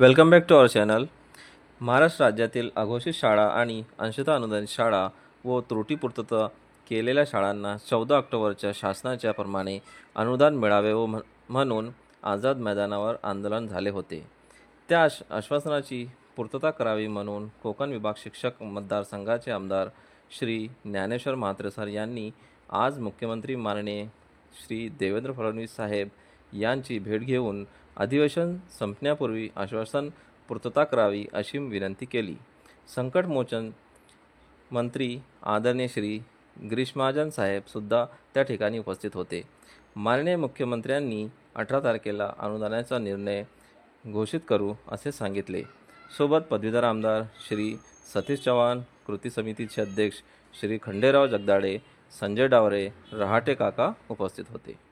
Welcome back to our channel. Maharashtra राज्यातील अघोषित शाळा आणि अंशतः अनुदानित शाळा व त्रुटीपूर्तता केलेल्या शाळांना 14 ऑक्टोबरच्या शासनाच्या प्रमाणे अनुदान मिळावे व म्हणून आझाद मैदानावर आंदोलन झाले होते. त्या आश्वासनाची पूर्तता करावी म्हणून कोकण विभाग शिक्षक मतदारसंघाचे आमदार श्री ज्ञानेश्वर म्हात्रे सर यांनी आज मुख्यमंत्री माननीय श्री देवेंद्र फडणवीस साहेब यांची भेट घेऊन अधिवेशन संपण्यापूर्वी आश्वासन पूर्तता करावी अशी विनंती केली. संकटमोचन मंत्री आदरणीय श्री गिरीश महाजन साहेब सुद्धा त्या ठिकाणी उपस्थित होते. माननीय मुख्यमंत्र्यांनी 18 तारखेला अनुदानाचा निर्णय घोषित करू असे सांगितले. सोबत पदवीधर आमदार श्री सतीश चव्हाण, कृती समितीचे अध्यक्ष श्री खंडेराव जगदाळे, संजय डावरे, रहाटे काका उपस्थित होते.